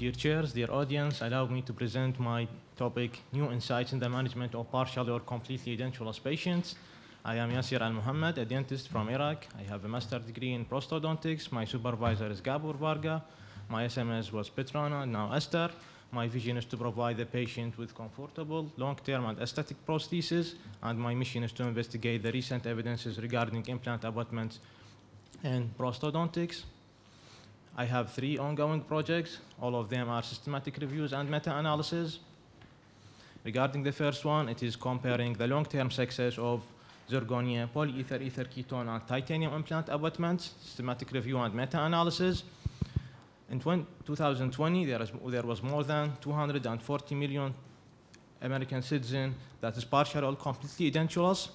Dear chairs, dear audience, allow me to present my topic, New Insights in the Management of Partially or Completely Edentulous Patients. I am Yasir al-Muhammad, a dentist from Iraq. I have a master's degree in prosthodontics. My supervisor is Abdulrazzaq. My SMS was Petrana, now Esther. My vision is to provide the patient with comfortable, long-term and aesthetic prosthesis, and my mission is to investigate the recent evidences regarding implant abutments and prosthodontics. I have 3 ongoing projects. All of them are systematic reviews and meta-analysis. Regarding the first one, it is comparing the long-term success of zirconia, polyether ether ketone, and titanium implant abutments, systematic review and meta-analysis. In 2020, there was more than 240 million American citizens that is partially or completely edentulous,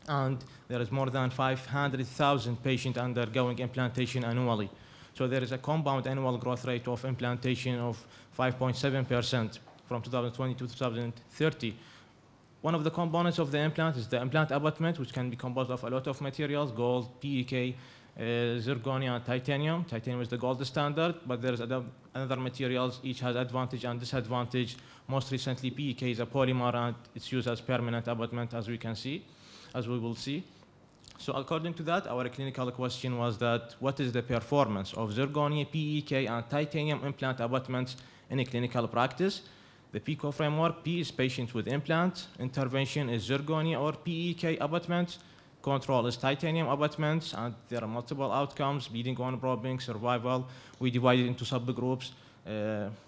and there is more than 500,000 patients undergoing implantation annually. So there is a compound annual growth rate of implantation of 5.7% from 2020 to 2030. One of the components of the implant is the implant abutment, which can be composed of a lot of materials: gold, PEK, zirconia, and titanium. Titanium is the gold standard, but there's other materials. Each has advantage and disadvantage. Most recently, PEK is a polymer, and it's used as permanent abutment, as we will see. So according to that, our clinical question was that what is the performance of zirconia, PEK, and titanium implant abutments in a clinical practice? The PICO framework: P is patient with implant, intervention is zirconia or PEK abutments, control is titanium abutments, and there are multiple outcomes: bleeding on probing, survival. We divided into subgroups: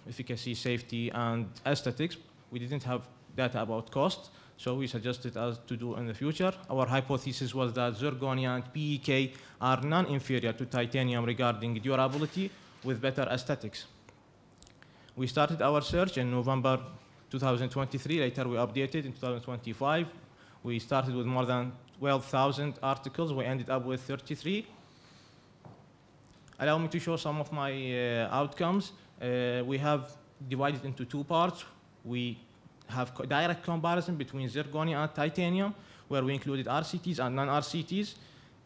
efficacy, safety, and aesthetics. We didn't have data about cost, so we suggested us to do in the future. Our hypothesis was that zirconia and PEK are non-inferior to titanium regarding durability with better aesthetics. We started our search in November 2023. Later, we updated in 2025. We started with more than 12,000 articles. We ended up with 33. Allow me to show some of my outcomes. We have divided into 2 parts. We have direct comparison between zirconia and titanium, where we included RCTs and non-RCTs.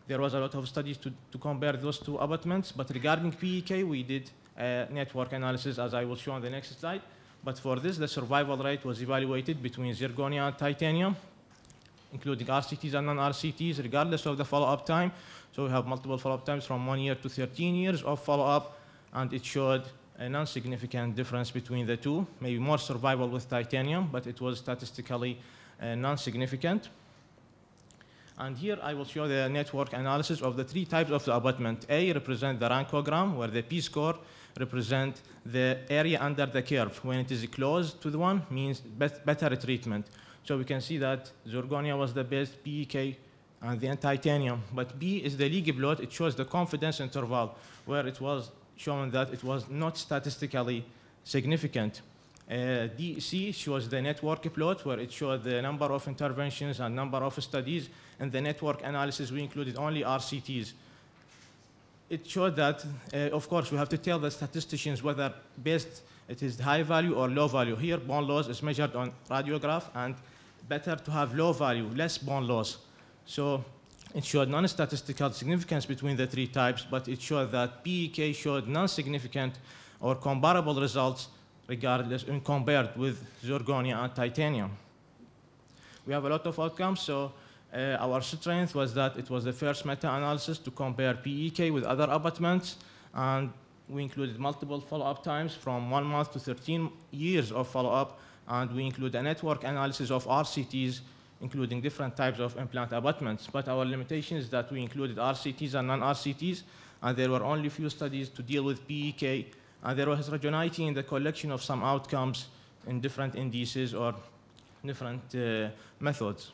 There was a lot of studies to compare those 2 abutments, but regarding PEK, we did a network analysis, as I will show on the next slide. But for this, the survival rate was evaluated between zirconia and titanium, including RCTs and non-RCTs, regardless of the follow-up time. So we have multiple follow-up times from 1 year to 13 years of follow-up, and it showed a non-significant difference between the 2, maybe more survival with titanium, but it was statistically non-significant. And here I will show the network analysis of the 3 types of the abutment. A represent the rankogram, where the P-score represent the area under the curve. When it is close to the one, means better treatment. So we can see that zirconia was the best, PEK, and then titanium. But B is the League plot. It shows the confidence interval, where it was shown that it was not statistically significant. C shows the network plot, where it showed the number of interventions and number of studies. In the network analysis, we included only RCTs. It showed that, of course, we have to tell the statisticians whether best it is high value or low value. Here, bone loss is measured on radiograph, and better to have low value, less bone loss. So it showed non-statistical significance between the 3 types, but it showed that PEK showed non-significant or comparable results regardless when compared with zirconia and titanium. We have a lot of outcomes, so our strength was that it was the first meta-analysis to compare PEK with other abutments, and we included multiple follow-up times from 1 month to 13 years of follow-up, and we include a network analysis of RCTs, including different types of implant abutments. But our limitation is that we included RCTs and non-RCTs, and there were only few studies to deal with PEK, and there was heterogeneity in the collection of some outcomes in different indices or different methods.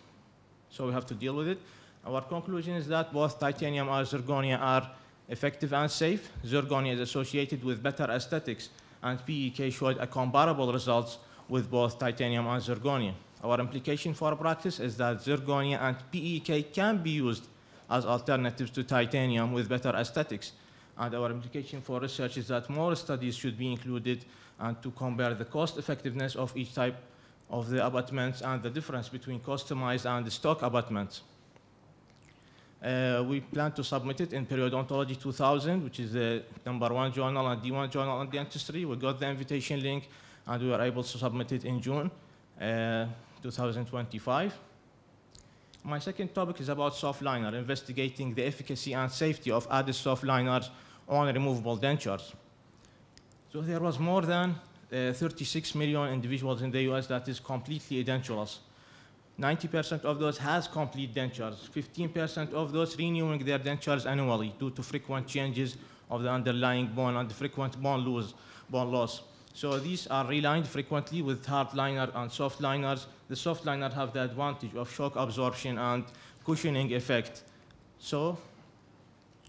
So we have to deal with it. Our conclusion is that both titanium and zirconia are effective and safe. Zirconia is associated with better aesthetics, and PEK showed a comparable results with both titanium and zirconia. Our implication for practice is that zirconia and PEK can be used as alternatives to titanium with better aesthetics. And our implication for research is that more studies should be included and to compare the cost effectiveness of each type of the abutments and the difference between customized and stock abutments. We plan to submit it in Periodontology 2000, which is the #1 journal and D1 journal on dentistry. We got the invitation link, and we were able to submit it in June 2025. My second topic is about soft liner, investigating the efficacy and safety of added soft liners on removable dentures. So there was more than 36 million individuals in the US that is completely edentulous. 90% of those has complete dentures. 15% of those renewing their dentures annually due to frequent changes of the underlying bone and frequent bone loss. So these are relined frequently with hard liner and soft liners. The soft liner have the advantage of shock absorption and cushioning effect. So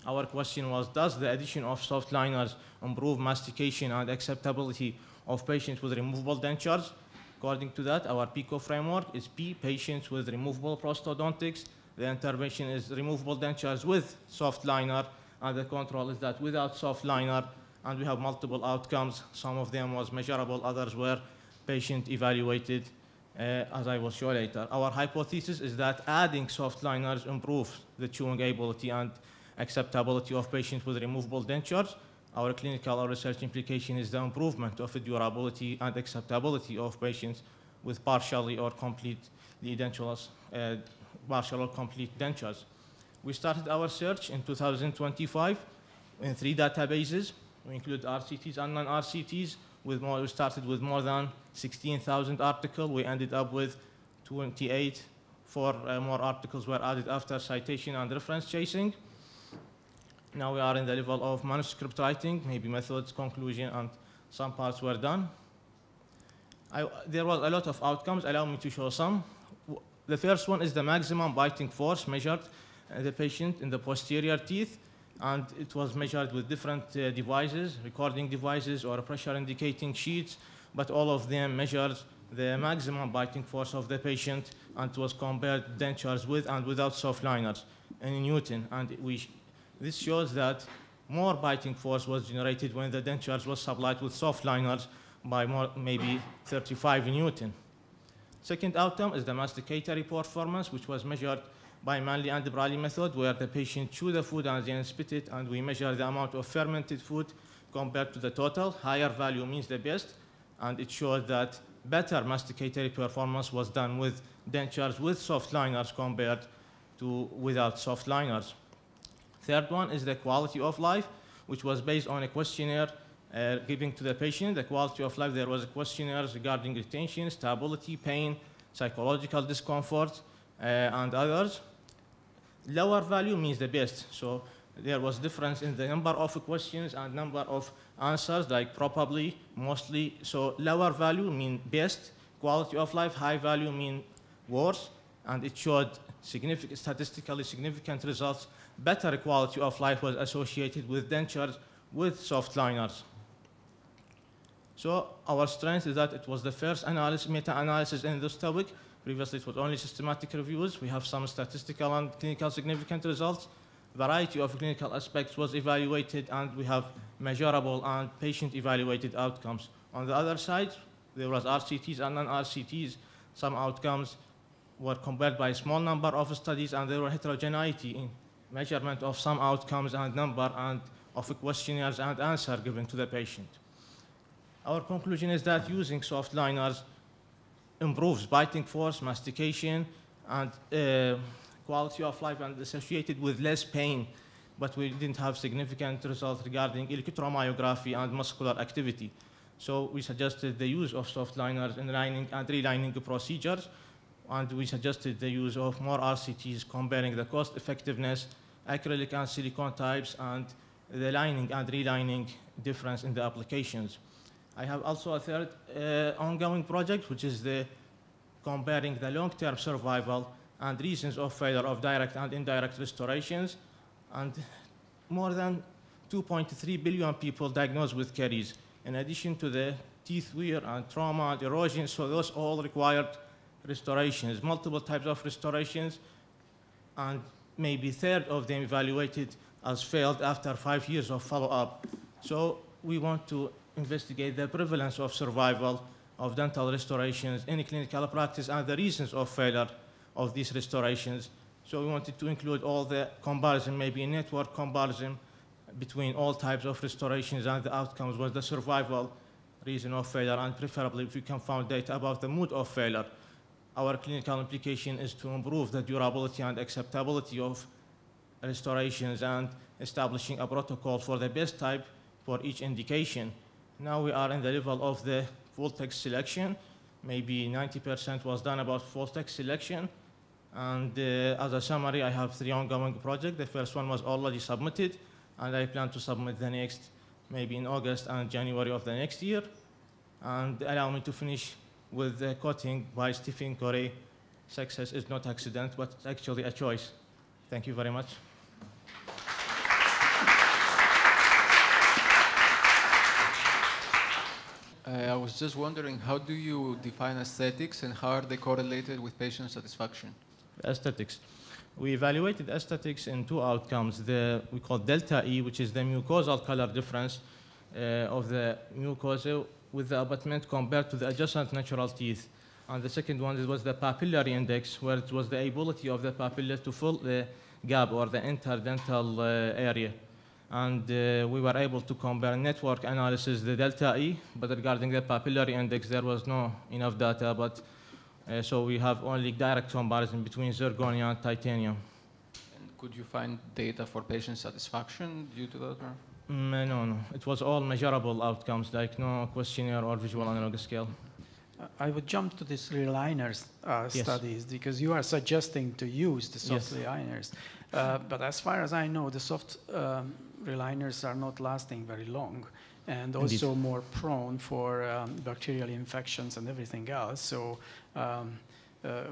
our question was, does the addition of soft liners improve mastication and acceptability of patients with removable dentures? According to that, our PICO framework is P, patients with removable prosthodontics. The intervention is removable dentures with soft liner, and the control is that without soft liner, and we have multiple outcomes. Some of them was measurable, others were patient evaluated, as I will show later. Our hypothesis is that adding soft liners improves the chewing ability and acceptability of patients with removable dentures. Our clinical or research implication is the improvement of the durability and acceptability of patients with partially or completely edentulous, partial or complete dentures. We started our search in 2025 in 3 databases. We include RCTs and non-RCTs. We started with more than 16,000 articles. We ended up with 28. 4 more articles were added after citation and reference chasing. Now we are in the level of manuscript writing, maybe methods, conclusion, and some parts were done. There was a lot of outcomes. Allow me to show some. The first one is the maximum biting force measured in the patient in the posterior teeth, and it was measured with different devices, recording devices or pressure indicating sheets, but all of them measured the maximum biting force of the patient, and it was compared dentures with and without soft liners in Newton. And this shows that more biting force was generated when the dentures was supplied with soft liners by maybe 35 Newton. Second outcome is the masticatory performance, which was measured by Manley and Bradley method, where the patient chew the food and then spit it, and we measure the amount of fermented food compared to the total. Higher value means the best, and it showed that better masticatory performance was done with dentures with soft liners compared to without soft liners. Third one is the quality of life, which was based on a questionnaire given to the patient. The quality of life, there was a questionnaire regarding retention, stability, pain, psychological discomfort, and others. Lower value means the best. So there was difference in the number of questions and number of answers, like probably, mostly. So lower value mean best, quality of life, high value mean worse, and it showed statistically significant results. Better quality of life was associated with dentures with soft liners. So our strength is that it was the first meta-analysis in this topic. Previously, it was only systematic reviews. We have some statistical and clinical significant results. Variety of clinical aspects was evaluated, and we have measurable and patient-evaluated outcomes. On the other side, there was RCTs and non-RCTs. Some outcomes were compared by a small number of studies, and there were heterogeneity in measurement of some outcomes and number and of questionnaires and answer given to the patient. Our conclusion is that using soft liners improves biting force, mastication, and quality of life, and associated with less pain, but we didn't have significant results regarding electromyography and muscular activity. So we suggested the use of soft liners in lining and relining procedures, and we suggested the use of more RCTs comparing the cost effectiveness, acrylic and silicone types, and the lining and relining difference in the applications. I have also a third ongoing project, which is comparing the long-term survival and reasons of failure of direct and indirect restorations. And more than 2.3 billion people diagnosed with caries, in addition to the teeth wear and trauma and erosion. So those all required restorations, multiple types of restorations, and maybe a third of them evaluated as failed after 5 years of follow-up. So we want to investigate the prevalence of survival of dental restorations in clinical practice and the reasons of failure of these restorations So we wanted to include all the comparison, maybe a network comparison between all types of restorations, and the outcomes was the survival, reason of failure, and preferably if we can find data about the mood of failure. Our clinical implication is to improve the durability and acceptability of restorations and establishing a protocol for the best type for each indication. Now we are in the level of the full text selection. Maybe 90% was done about full text selection. And as a summary, I have 3 ongoing projects. The first one was already submitted, and I plan to submit the next maybe in August and January of the next year. And allow me to finish with the quoting by Stephen Covey: "Success is not accident, but actually a choice." Thank you very much. I was just wondering, how do you define aesthetics and how are they correlated with patient satisfaction? Aesthetics. We evaluated aesthetics in 2 outcomes. We call delta E, which is the mucosal color difference of the mucosa with the abutment compared to the adjacent natural teeth. And the second one was the papillary index, where it was the ability of the papilla to fill the gap or the interdental area. And we were able to compare network analysis, the delta E, but regarding the papillary index, there was no enough data, but so we have only direct comparison between zirconia and titanium. And could you find data for patient satisfaction due to that? Or? No. It was all measurable outcomes, like no questionnaire or visual analog scale. I would jump to these reliners studies, because you are suggesting to use the soft reliners. But as far as I know, the soft reliners are not lasting very long, and also more prone for bacterial infections and everything else. So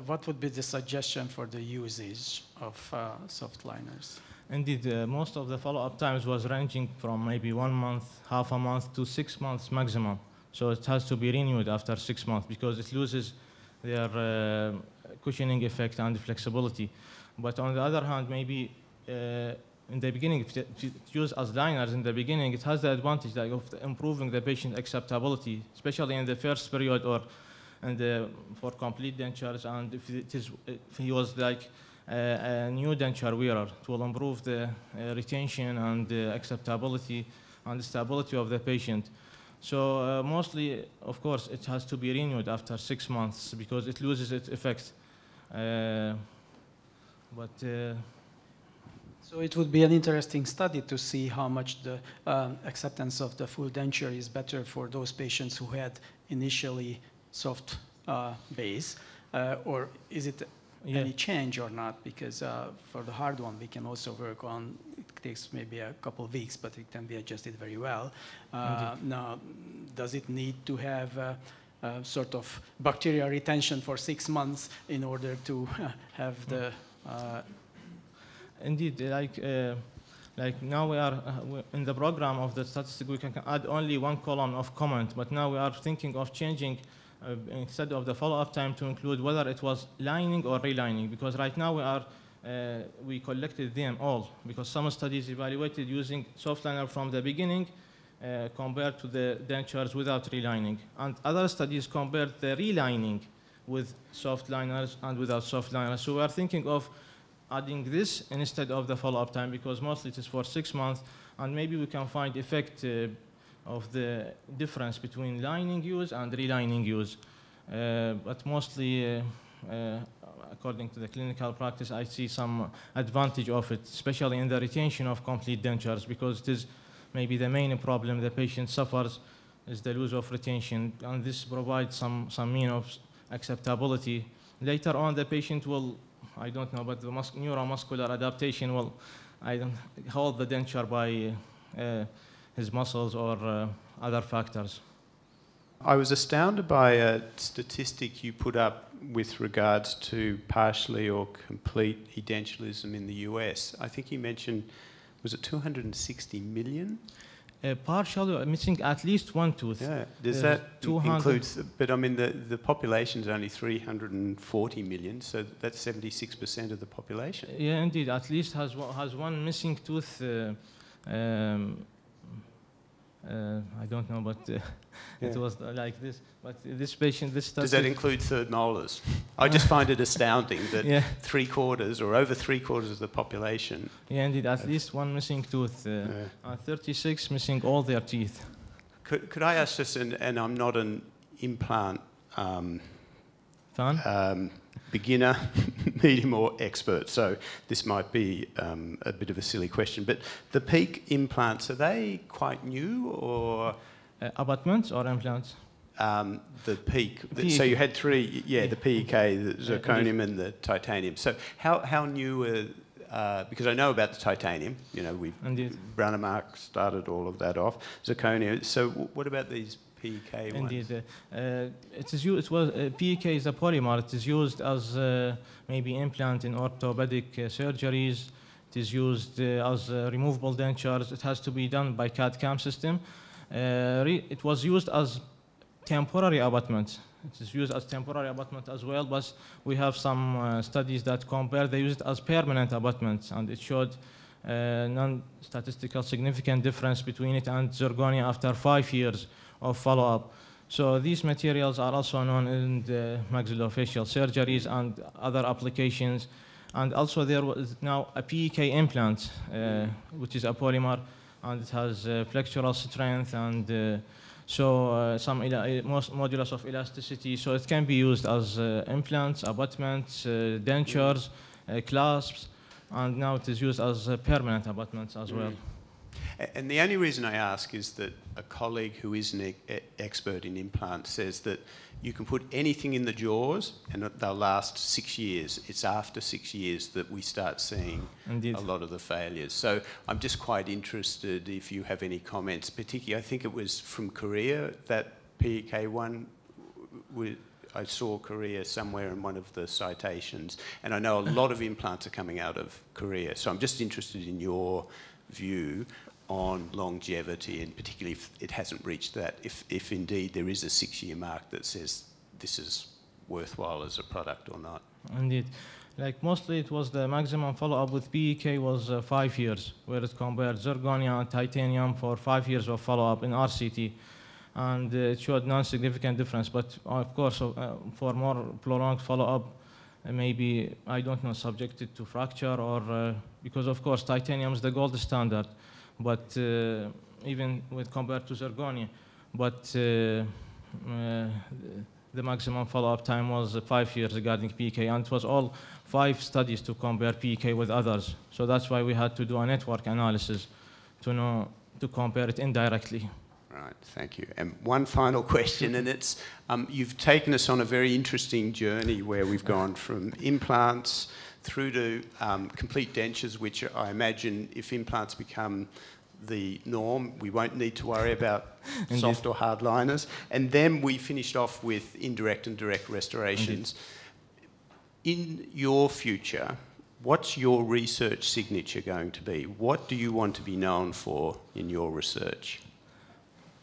what would be the suggestion for the usage of soft liners? Indeed, most of the follow-up times was ranging from maybe 1 month, half a month, to 6 months maximum. So it has to be renewed after 6 months because it loses their cushioning effect and flexibility. But on the other hand, maybe in the beginning, if you use as liners in the beginning, it has the advantage of improving the patient acceptability, especially in the first period or for complete dentures. And if he was like a new denture wearer, it will improve the retention and the acceptability and the stability of the patient. So mostly, of course, it has to be renewed after 6 months because it loses its effect. So it would be an interesting study to see how much the acceptance of the full denture is better for those patients who had initially soft base, or is it any change or not? Because for the hard one, we can also work on, it takes maybe a couple of weeks, but it can be adjusted very well. Now, does it need to have sort of bacterial retention for 6 months in order to have the... Indeed, like now we are in the program of the statistic, we can add only 1 column of comment, but now we are thinking of changing instead of the follow-up time to include whether it was lining or relining, because right now we collected them all, because some studies evaluated using soft liner from the beginning compared to the dentures without relining, and other studies compared the relining with soft liners and without soft liners. So we are thinking of adding this instead of the follow-up time, because mostly it is for 6 months, and maybe we can find effect of the difference between lining use and relining use. But mostly, according to the clinical practice, I see some advantage of it, especially in the retention of complete dentures, because it is maybe the main problem the patient suffers is the loss of retention, and this provides some mean of acceptability. Later on, the patient will, I don't know, but the neuromuscular adaptation will hold the denture by his muscles or other factors. I was astounded by a statistic you put up with regards to partially or complete edentulism in the US. I think you mentioned, was it 260 million? Partially missing at least 1 tooth. Yeah. Does that include, but I mean the population is only 340 million, so that's 76% of the population. Yeah, indeed, at least has 1 missing tooth. I don't know, but It was like this. But this patient, this study... Does that include third molars? I just find it astounding that Yeah. 3/4 or over 3/4 of the population... Yeah, indeed, at least one missing tooth. 36 missing all their teeth. Could I ask just, and I'm not an implant Fan? beginner, medium or expert, so this might be a bit of a silly question, but the PEEK implants, are they quite new or... Abutments or implants? The PEEK. PEEK. So you had three, the PEK, the zirconium and the titanium. So how new are, because I know about the titanium, you know, Brannemark started all of that off, zirconia. So what about these PEK ones? Indeed. PEK is a polymer. It is used as maybe implant in orthopedic surgeries. It is used as removable dentures. It has to be done by CAD/CAM system. It was used as temporary abutment. It is used as temporary abutment as well, but we have some studies that compare. They use it as permanent abutments, and it showed non-statistical significant difference between it and zirconia after 5 years of follow-up. So these materials are also known in the maxillofacial surgeries and other applications. And also there was now a PEK implant, which is a polymer, and it has flexural strength and some modulus of elasticity. So it can be used as implants, abutments, dentures, clasps, and now it is used as permanent abutments as well. And the only reason I ask is that a colleague who is an expert in implants says that you can put anything in the jaws and they'll last 6 years. It's after 6 years that we start seeing a lot of the failures. So I'm just quite interested if you have any comments, particularly I think it was from Korea, that PEK one. I saw Korea somewhere in one of the citations, and I know a lot of implants are coming out of Korea. So I'm just interested in your view on longevity, and particularly if it hasn't reached that, if indeed there is a 6-year mark that says this is worthwhile as a product or not. Indeed. Like mostly it was the maximum follow-up with PEK was 5 years, where it compared zirconia and titanium for 5 years of follow-up in RCT. And it showed non-significant difference, but of course for more prolonged follow-up, maybe, I don't know, subjected to fracture or, because of course titanium is the gold standard, but even with compared to zirconia, but the maximum follow-up time was 5 years regarding PEK, and it was all 5 studies to compare PEK with others. So that's why we had to do a network analysis to compare it indirectly. Right, thank you. And one final question, and it's, you've taken us on a very interesting journey where we've gone from implants through to complete dentures, which I imagine if implants become the norm, we won't need to worry about soft or hard liners. And then we finished off with indirect and direct restorations. In your future, what's your research signature going to be? What do you want to be known for in your research?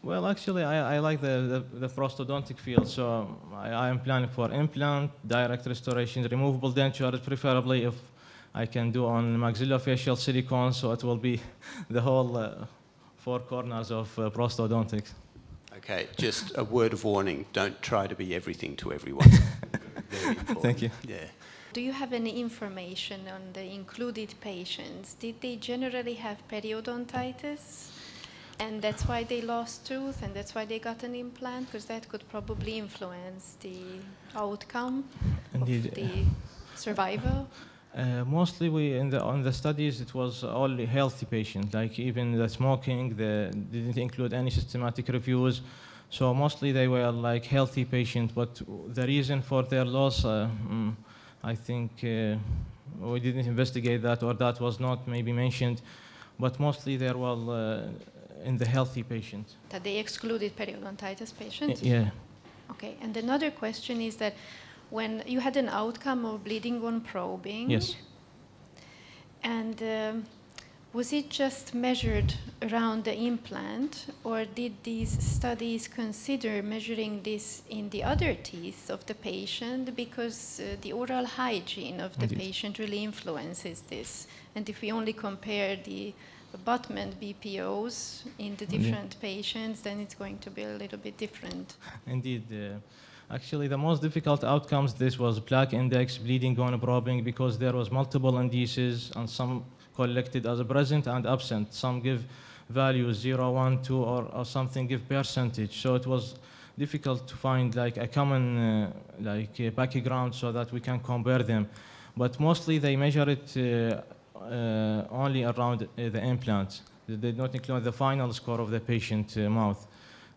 Well, actually, I like the prosthodontic field, so I am planning for implant, direct restoration, removable denture, preferably if I can do on maxillofacial silicone, so it will be the whole 4 corners of prosthodontics. Okay, just a word of warning, don't try to be everything to everyone. Very important. Thank you. Yeah. Do you have any information on the included patients? Did they generally have periodontitis? And that's why they lost tooth, and that's why they got an implant, because that could probably influence the outcome of the survival. Mostly, on the studies, it was only healthy patients. Like even the smoking, they didn't include any systematic reviews. So mostly they were like healthy patients. But the reason for their loss, I think we didn't investigate that, or that was not maybe mentioned. But mostly they were in the healthy patient. That they excluded periodontitis patients? Yeah. Okay, and another question is that when you had an outcome of bleeding on probing, yes, and was it just measured around the implant, or did these studies consider measuring this in the other teeth of the patient, because the oral hygiene of the patient really influences this? And if we only compare the abutment BPOs in the different patients, then it's going to be a little bit different. Indeed. Actually, the most difficult outcomes, this was plaque index, bleeding gone probing, because there was multiple indices, and some collected as present and absent. Some give values 0, 1, 2, or something give percentage. So it was difficult to find like a common background so that we can compare them. But mostly they measure it only around the implant. They did not include the final score of the patient mouth.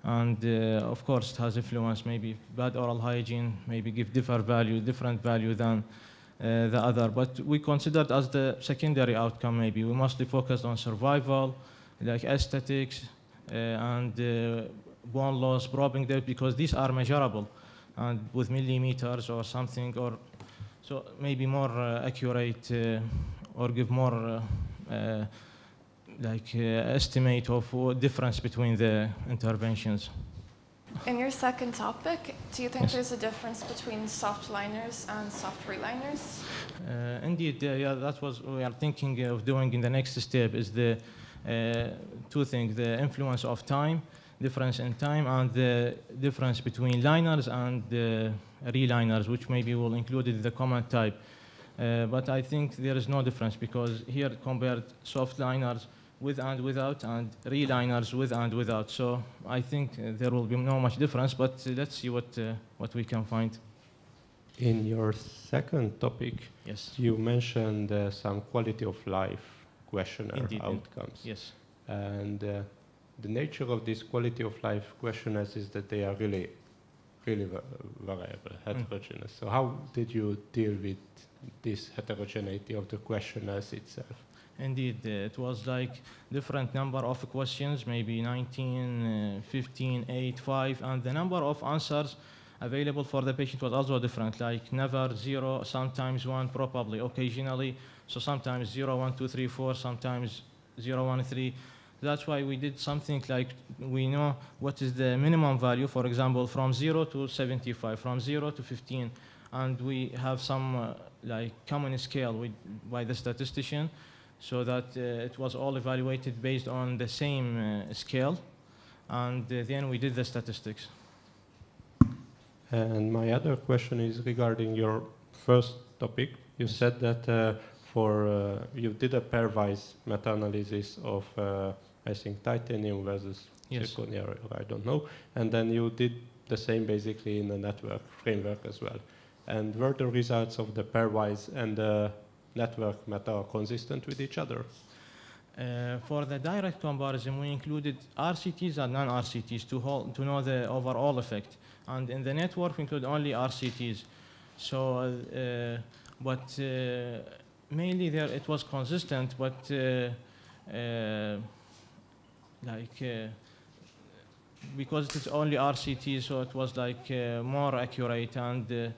And of course, it has influence. Maybe bad oral hygiene maybe give different value than the other. But we considered as the secondary outcome. Maybe we mostly focused on survival, like aesthetics, and bone loss, probing there, because these are measurable, and with millimeters or something, or so maybe more accurate or give more estimate of difference between the interventions. In your second topic, do you think there's a difference between soft liners and soft reliners? Indeed, yeah, that was what we are thinking of doing in the next step, is the two things: the influence of time, difference in time, and the difference between liners and reliners, which maybe will include in the common type. But I think there is no difference, because here compared soft liners with and without, and reliners with and without. So I think there will be no much difference, but let's see what we can find. In your second topic, Yes. you mentioned some quality of life questionnaire Indeed. outcomes. Yes. And the nature of these quality of life questionnaires is that they are really variable, heterogeneous. So how did you deal with this heterogeneity of the questionnaires itself? Indeed, it was like different number of questions, maybe 19, 15, 8, 5, and the number of answers available for the patient was also different, like never, 0, sometimes 1, probably, occasionally, so sometimes 0, 1, 2, 3, 4, sometimes 0, 1, 3. That's why we did something like, we know what is the minimum value, for example, from 0 to 75, from 0 to 15, and we have some common scale by the statistician, so that it was all evaluated based on the same scale, and then we did the statistics. And my other question is regarding your first topic. You said that you did a pairwise meta-analysis of, I think, titanium versus zirconia, or I don't know, and then you did the same basically in the network framework as well. And were the results of the pairwise and the network meta consistent with each other? For the direct comparison, we included RCTs and non-RCTs to know the overall effect. And in the network, we include only RCTs. So, but mainly there it was consistent, but because it is only RCT, so it was more accurate, and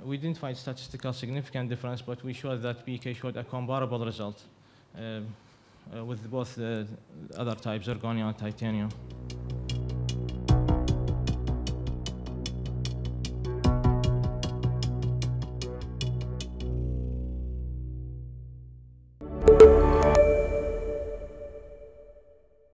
we didn't find statistical significant difference, but we showed that PK showed a comparable result with both the other types, zirconia and titanium.